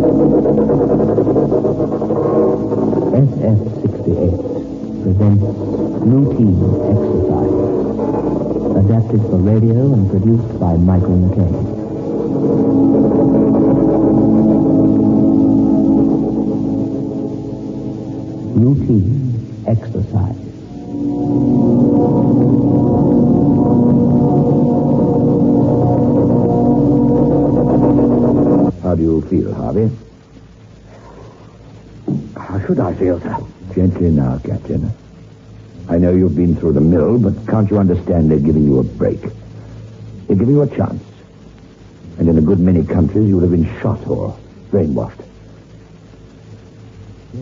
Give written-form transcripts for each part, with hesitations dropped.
SF68 presents Routine Exercise, adapted for radio and produced by Michael McKay. Routine Exercise. How do you feel, Harvey? How should I feel, sir? Gently now, Captain. I know you've been through the mill, but can't you understand they're giving you a break? They're giving you a chance. And in a good many countries, you would have been shot or brainwashed.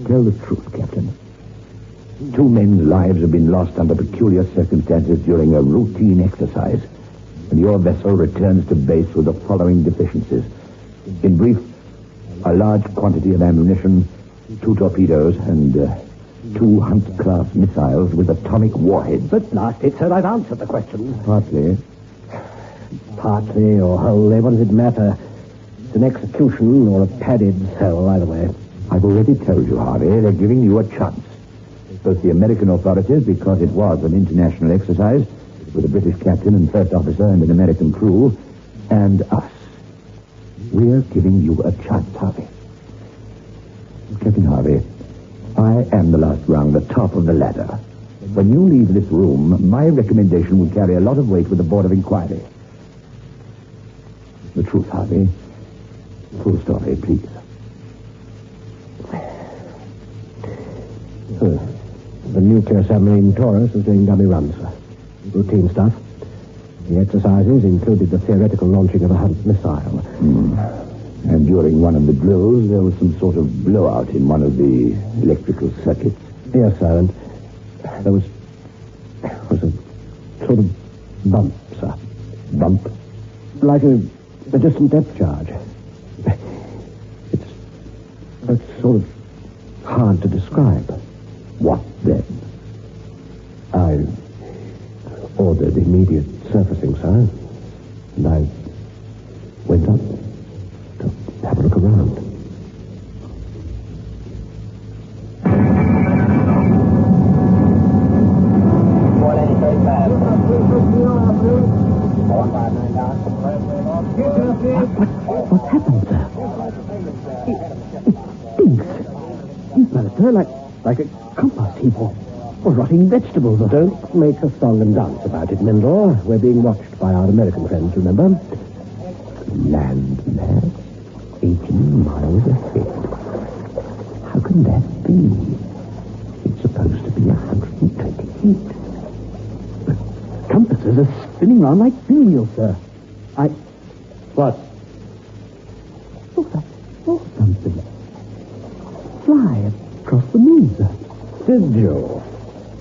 Tell the truth, Captain. 2 men's lives have been lost under peculiar circumstances during a routine exercise, and your vessel returns to base with the following deficiencies. In brief, a large quantity of ammunition, 2 torpedoes, and 2 Hunt-class missiles with atomic warheads. But last it said I've answered the question. Partly. Partly or wholly, what does it matter? It's an execution or a padded cell, either way. I've already told you, Harvey, they're giving you a chance. Both the American authorities, because it was an international exercise, with a British captain and first officer and an American crew, and us. We're giving you a chance, Harvey. Captain Harvey, I am the last rung, the top of the ladder. When you leave this room, my recommendation will carry a lot of weight with the Board of Inquiry. The truth, Harvey. Full story, please. The nuclear submarine Taurus is doing dummy runs, sir. Routine stuff. The exercises included the theoretical launching of a Hunt missile. And during one of the drills, there was some sort of blowout in one of the electrical circuits. Yes, sir, and there was a sort of bump, sir. Bump? Like a distant depth charge. It's sort of hard to describe. What then? I ordered immediate surfacing, sir. And I went up to have a look around. What's happened, sir? It stinks. You smell it, sir, like a compost heap or rotting vegetables. Don't make a song and dance about it, Mendel. We're being watched by our American friends, remember? Landmass 18 miles ahead. How can that be? It's supposed to be 120 feet. The compasses are spinning round like pinwheels, sir. What? Oh, I saw something. Fly across the moon, sir. Did you?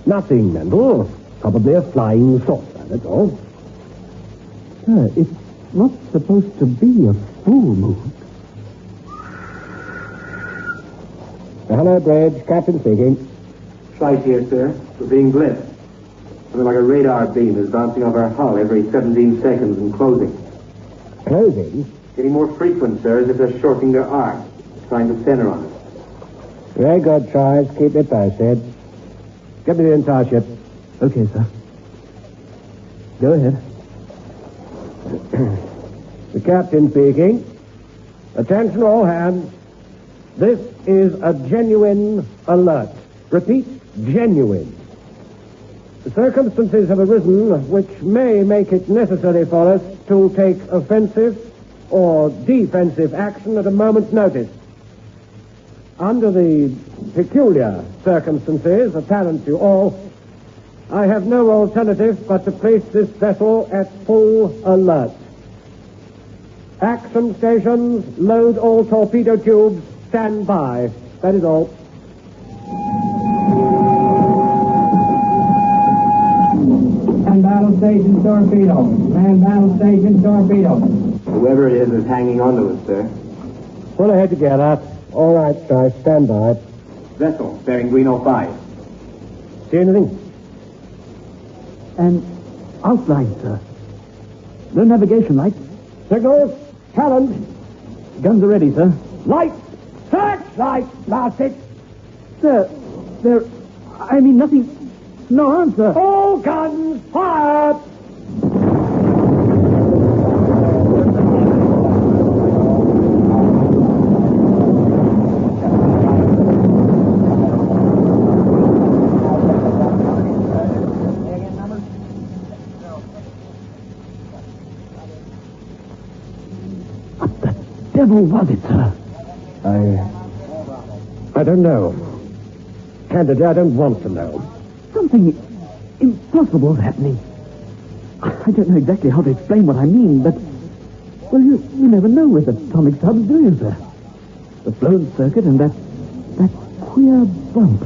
Nothing, Mendel. Probably a flying saucer, that's all. Sir, it's not supposed to be a full moon. Hello, Bridge. Captain speaking. Flight here, sir. We're being blitzed. Something like a radar beam is bouncing off our hull every 17 seconds and closing. Closing? Getting more frequent, sir, as if they're shortening their arc, trying to center on us. Very good, Charles. Keep me posted. Get me the entire ship. Okay, sir. Go ahead. The captain speaking. Attention all hands. This is a genuine alert. Repeat, genuine. The circumstances have arisen which may make it necessary for us to take offensive or defensive action at a moment's notice. Under the peculiar circumstances apparent to all, I have no alternative but to place this vessel at full alert. Action stations, load all torpedo tubes, stand by. That is all. Man battle station torpedo. Man battle station torpedo. Whoever it is hanging onto us, sir. Pull ahead together. All right, guys, stand by. Vessel, bearing green 05. See anything? And outline, sir. No navigation lights. Signals, challenge. Guns are ready, sir. Lights, That's right, blast it. Sir, I mean nothing. No answer. All guns, fire! What the devil was it, sir? I don't know. Candidly, I don't want to know. Something impossible is happening. I don't know exactly how to explain what I mean, but... Well, you never know with atomic subs, do you, sir? The blown circuit and that queer bump.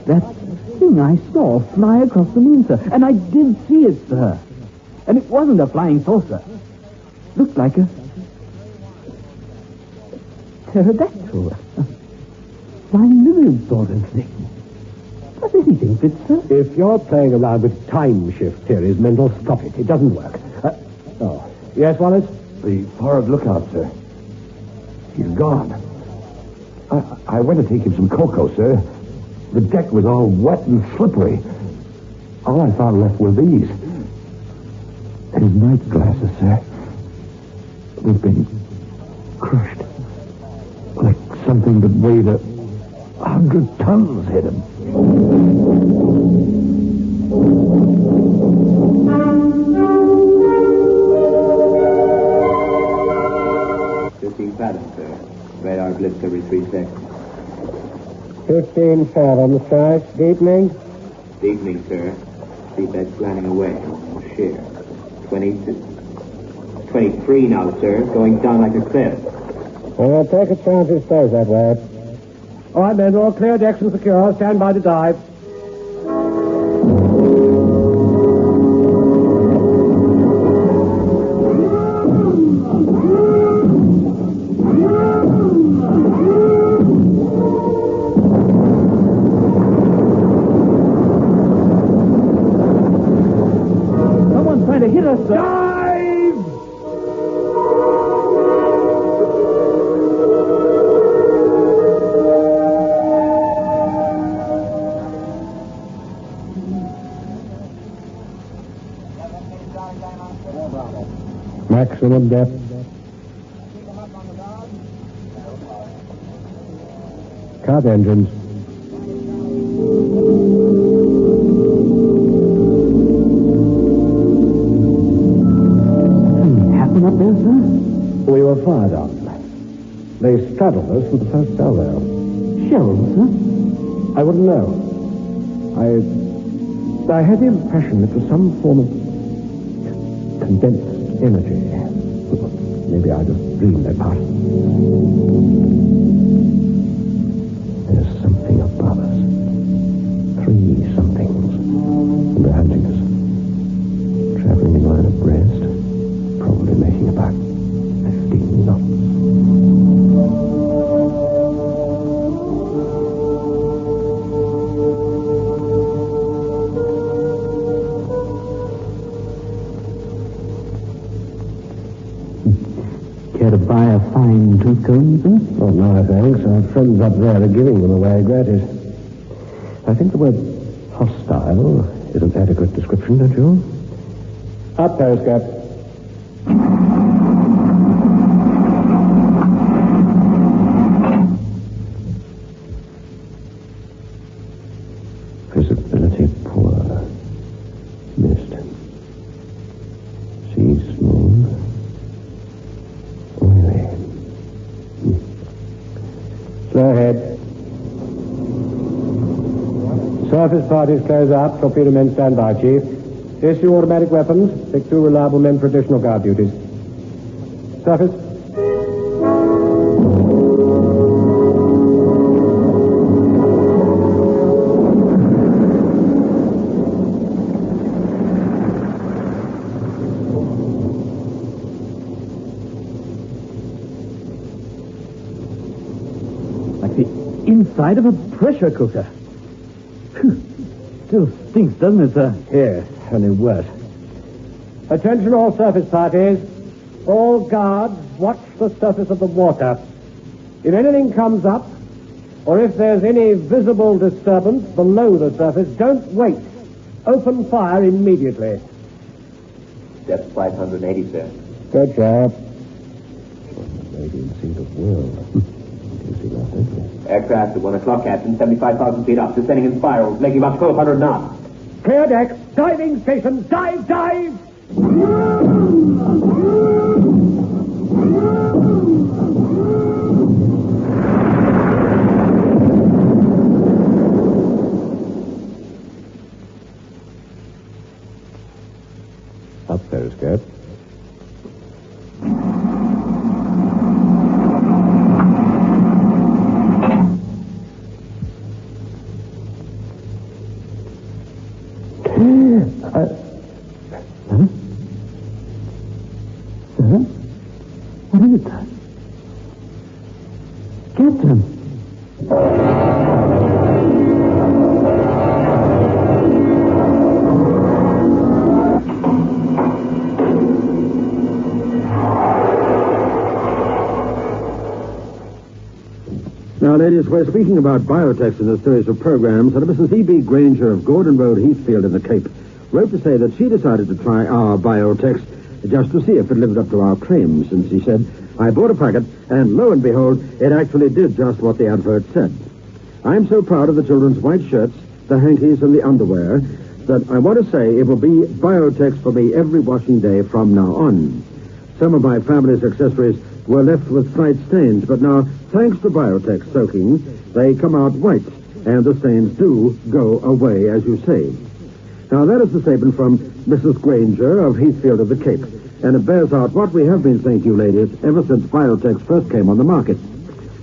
That thing I saw fly across the moon, sir. And I did see it, sir. And it wasn't a flying saucer. Looked like a pterodactyl. A flying lizard sort of thing. Does anything fit, sir? If you're playing around with time shift theories, Mendel, stop it. It doesn't work. Oh. Yes, Wallace? The forward lookout, sir. He's gone. I went to take him some cocoa, sir. The deck was all wet and slippery. All I found left were these. His night glasses, sir. They've been crushed. Like something that weighed 100 tons hit him. Fathom, sir. Radar blips every 3 seconds. 15 fathoms, sir. Deepening. Deepening, sir. Seabed slanting away. Sheer. 22. 23 now, sir. Going down like a cliff. Take a chance it stays that way. All right, men, all clear, decks and secure. Stand by to dive. Someone's trying to hit us, sir. Dive! Maximum depth. Cut engines. Something happened up there, sir? We were fired on. They straddled us with the first salvo. Shells, sir? I wouldn't know. I had the impression it was some form of condensed energy. Maybe I just dreamed that part. There's something above us. 3 somethings. And they're hunting us. Traveling in line abreast. Probably making about 15 knots. Care to buy a fine tooth comb, sir? Oh, no, thanks. Our friends up there are giving them away gratis. I think the word hostile is an adequate description, don't you? Up, periscope. Visibility poor. Mist. Sea smooth. Oily. Slow ahead. Surface parties close up. Torpedo men stand by, Chief. Issue automatic weapons. Pick 2 reliable men for additional guard duties. Surface. Like the inside of a pressure cooker. Still stinks, doesn't it, sir? Yes, only worse. Attention all surface parties. All guards, watch the surface of the water. If anything comes up, or if there's any visible disturbance below the surface, don't wait. Open fire immediately. Depth 580, sir. Good job. Radiant seemed of world. You see that, Aircraft at 1 o'clock, Captain. 75,000 feet up, descending in spirals, making about 1,200 knots. Clear decks, diving stations, dive, dive! Up, periscope. What is it? Captain! Now, ladies, we're speaking about biotechs in a series of programs, and Mrs. E.B. Granger of Gordon Road, Heathfield in the Cape wrote to say that she decided to try our biotechs just to see if it lived up to our claims. And she said, I bought a packet, and lo and behold, it actually did just what the advert said. I'm so proud of the children's white shirts, the hankies, and the underwear that I want to say it will be biotechs for me every washing day from now on. Some of my family's accessories were left with slight stains, but now, thanks to biotech soaking, they come out white, and the stains do go away, as you say. Now, that is the statement from Mrs. Granger of Heathfield of the Cape, and it bears out what we have been saying to you, ladies, ever since biotechs first came on the market.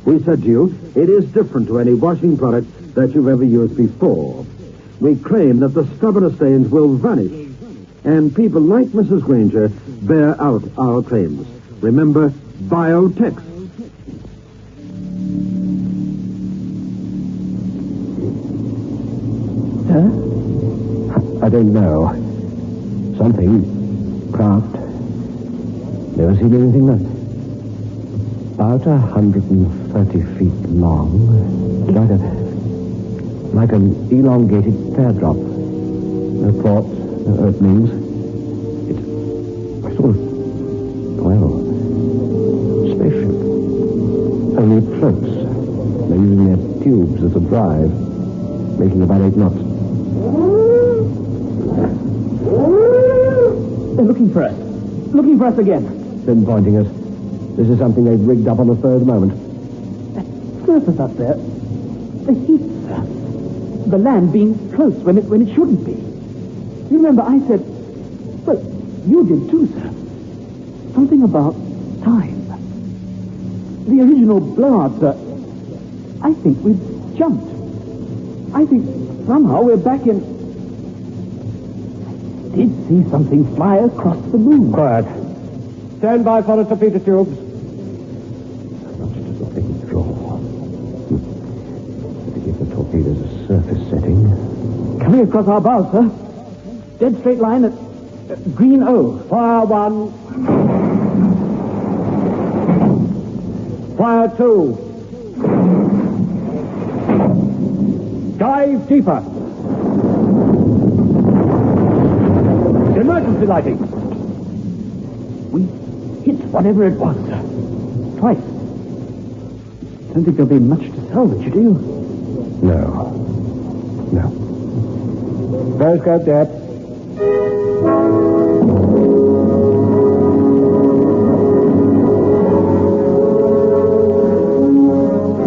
We said to you, it is different to any washing product that you've ever used before. We claim that the stubborn stains will vanish, and people like Mrs. Granger bear out our claims. Remember, biotechs. Sir? I don't know. Something. Craft. Never seen anything like it. About 130 feet long. Like an elongated teardrop. No ports, no openings. It's a sort of, spaceship. Only it floats. They're using their tubes as a drive, making about 8 knots. They're looking for us. Looking for us again. Pinpointing us. This is something they've rigged up on the spur of the moment. That surface up there. The heat, sir. The land being close when it shouldn't be. You remember I said... Well, you did too, sir. Something about time. The original blowout, sir. I think we've jumped. I think somehow we're back in... I did see something fly across the moon. Quiet. Stand by for the torpedo tubes. Much to the thing draw. To give the torpedoes a surface setting. Coming across our bow, sir. Dead straight line at green O. Fire 1. Fire 2. Dive deeper. Emergency lighting. We hit whatever it was, sir. Twice. Don't think there'll be much to salvage, do you? No. Periscope depth.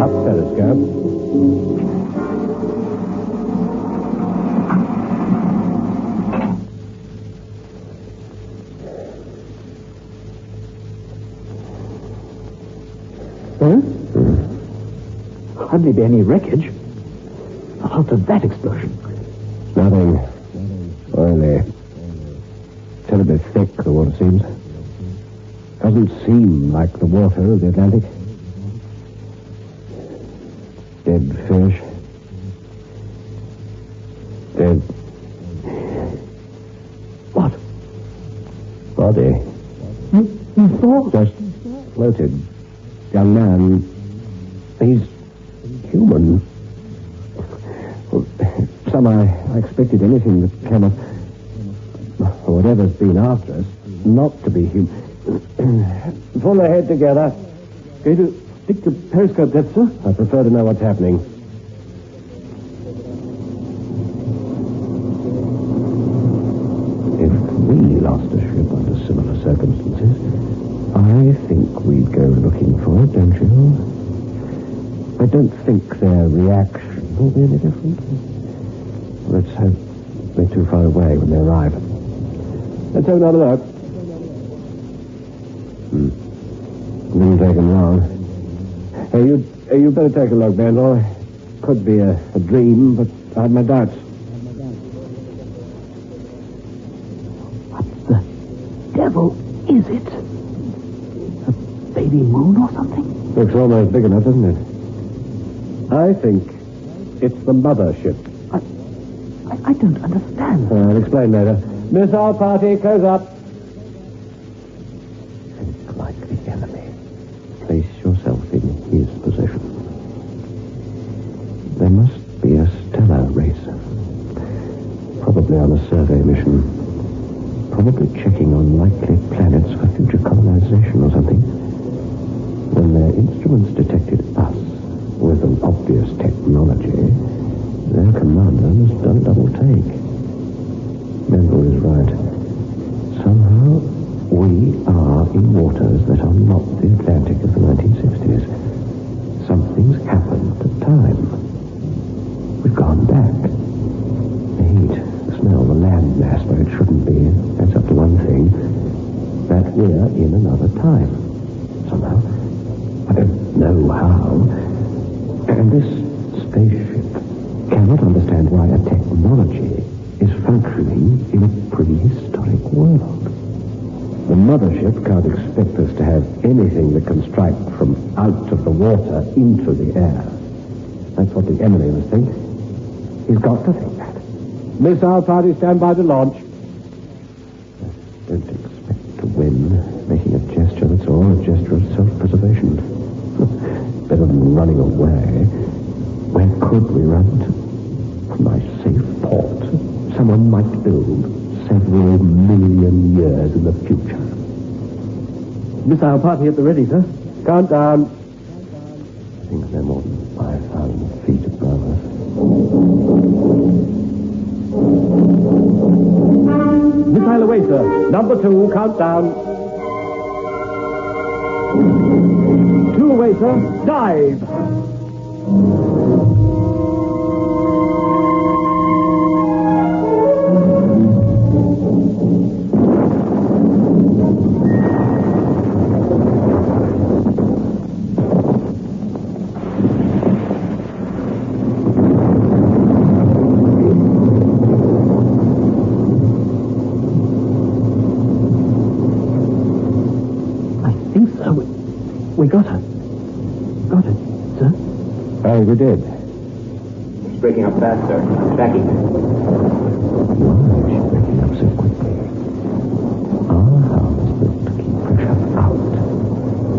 Up periscope. Huh? Hardly be any wreckage. After that explosion. Nothing. Oily. Terribly thick, the water seems. Doesn't seem like the water of the Atlantic. Dead fish. Dead. What? Body. You thought? Just floated. Young man. Tom, I expected anything that came up, or whatever's been after us, not to be human. Pull the head together. Going to stick to periscope depth, sir? I prefer to know what's happening. If we lost a ship under similar circumstances, I think we'd go looking for it, don't you? I don't think their reaction will be any different. Let's hope they're too far away when they arrive. Let's have another look. Didn't take them long. Hey, you better take a look, Bandor. Could be a dream, but I have my doubts. What the devil is it? A baby moon or something? Looks almost big enough, doesn't it? I think it's the mothership. I don't understand. I'll explain later. Missile party, close up. Think like the enemy. Place yourself in his position. There must be a stellar racer. Probably on a survey mission. Probably checking on likely planets for future colonization or something. When their instruments detected us with an obvious technology, their commander must have done a double take. Mendel is right. Somehow, we are in waters that are not the Atlantic of the 1960s. Something's happened to time. We've gone back. The heat, the smell, the land mass where it shouldn't be, adds up to one thing, that we're in another time. Somehow. I don't know how. And this spaceship cannot understand why a technology is functioning in a prehistoric world. The mothership can't expect us to have anything that can strike from out of the water into the air. That's what the enemy must think. He's got to think that. Missile party, stand by to launch. Don't expect to win, making a gesture that's all a gesture of self-preservation. Better than running away. Where could we run to? My safe port. Someone might build several million years in the future. Missile party at the ready, sir. Countdown. I think they're more than 5,000 feet above us. Missile away, sir. Number 2, countdown. 2 away, sir. Dive! We got her. Got it, sir. Oh, we did. It's breaking up fast, sir. Tracking. Why is she breaking up so quickly? Our hull is built to keep pressure out.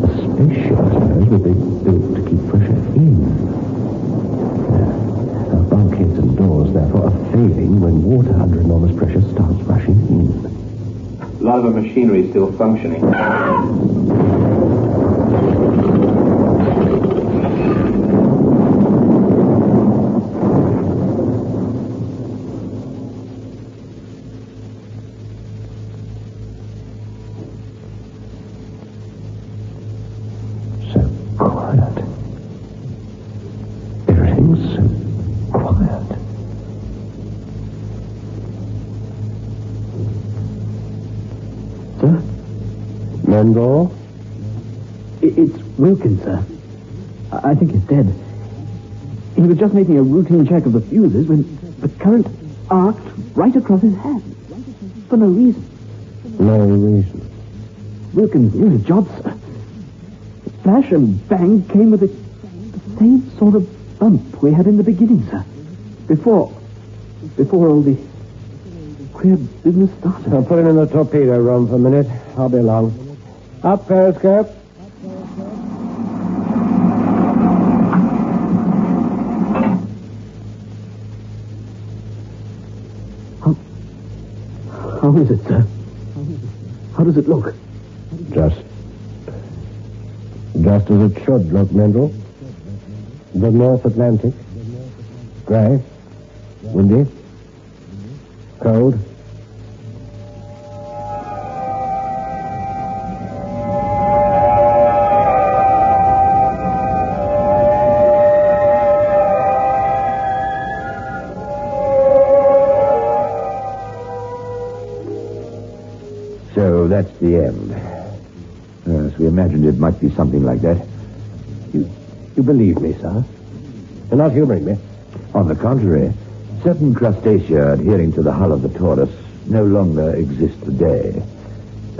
The spaceship, I suppose, would be built to keep pressure in. Our bulkheads and doors, therefore, are failing when water under enormous pressure starts rushing in. A lot of our machinery is still functioning. Mendel? It's Wilkins, sir. I think he's dead. He was just making a routine check of the fuses when the current arced right across his hand. For no reason. No reason. Wilkins knew his job, sir. The flash and bang came with the same sort of bump we had in the beginning, sir. Before all the queer business started. I'll put him in the torpedo room for a minute. I'll be along. Up, periscope. How is it, sir? How does it look? Just as it should look, Mendel. The North Atlantic. Gray. Windy. Cold. So that's the end. Yes, we imagined it might be something like that. You believe me, sir? You're not humoring me. On the contrary, certain crustacea adhering to the hull of the Taurus no longer exist today,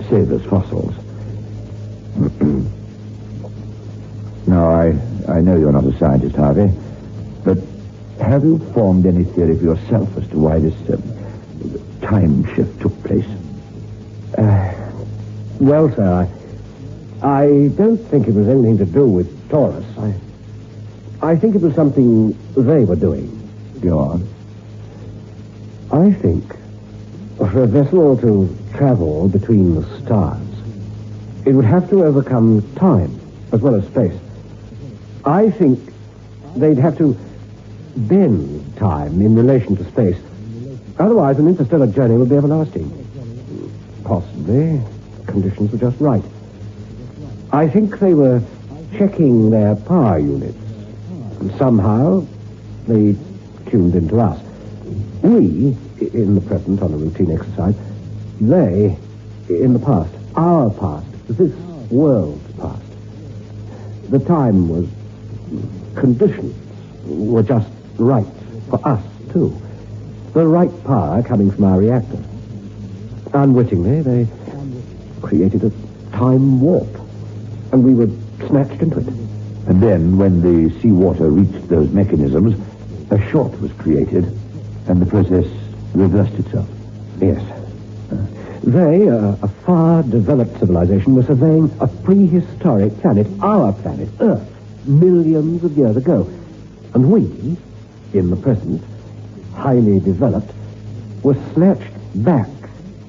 save as fossils. Now, I know you're not a scientist, Harvey, but have you formed any theory for yourself as to why this time shift took place? Well, sir, I don't think it was anything to do with Taurus. I think it was something they were doing. Go on. I think for a vessel to travel between the stars, it would have to overcome time as well as space. I think they'd have to bend time in relation to space. Otherwise, an interstellar journey would be everlasting. Possibly. Conditions were just right. I think they were checking their power units. And somehow, they tuned into us. We, in the present, on a routine exercise. They, in the past. Our past. This world's past. The time was... Conditions were just right for us, too. The right power coming from our reactor. Unwittingly, they created a time warp, and we were snatched into it. And then, when the seawater reached those mechanisms, a short was created, and the process reversed itself. Yes. They, a far-developed civilization, were surveying a prehistoric planet, our planet, Earth, millions of years ago. And we, in the present, highly developed, were snatched back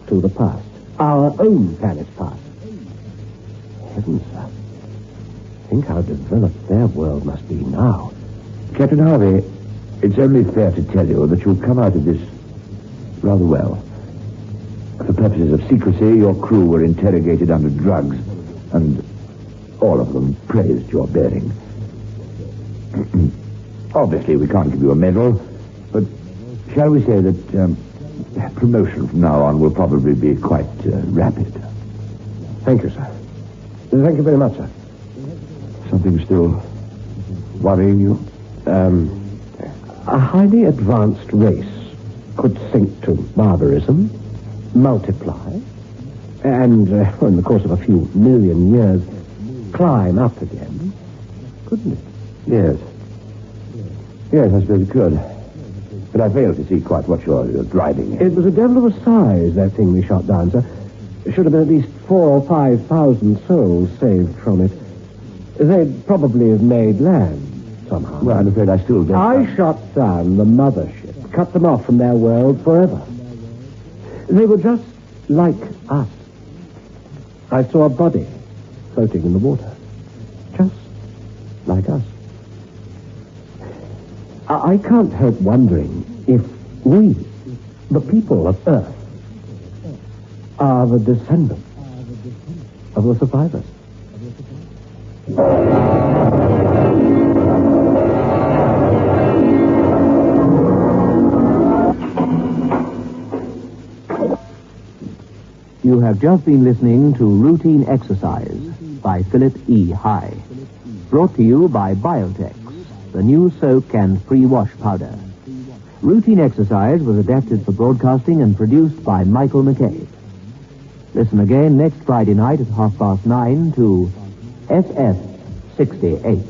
to the past. Our own planet's past. Heavens, sir. Think how developed their world must be now. Captain Harvey, it's only fair to tell you that you've come out of this rather well. For purposes of secrecy, your crew were interrogated under drugs, and all of them praised your bearing. Obviously, we can't give you a medal, but shall we say that promotion from now on will probably be quite rapid? Thank you, sir. Thank you very much, sir. Something still worrying you? A highly advanced race could sink to barbarism, multiply, and in the course of a few million years, climb up again, couldn't it? Yes. Yes, I suppose it could. But I fail to see quite what you're driving at. It was a devil of a size, that thing we shot down, sir. There should have been at least 4,000 or 5,000 souls saved from it. They'd probably have made land somehow. Well, I'm afraid I still don't... I shot down the mothership, cut them off from their world forever. They were just like us. I saw a body floating in the water. Just like us. I can't help wondering if we, the people of Earth, are the descendants of the survivors. You have just been listening to Routine Exercise by Philip E. High. Brought to you by Biotex, the new soak and pre-wash powder. Routine Exercise was adapted for broadcasting and produced by Michael McKay. Listen again next Friday night at 9:30 to SF68.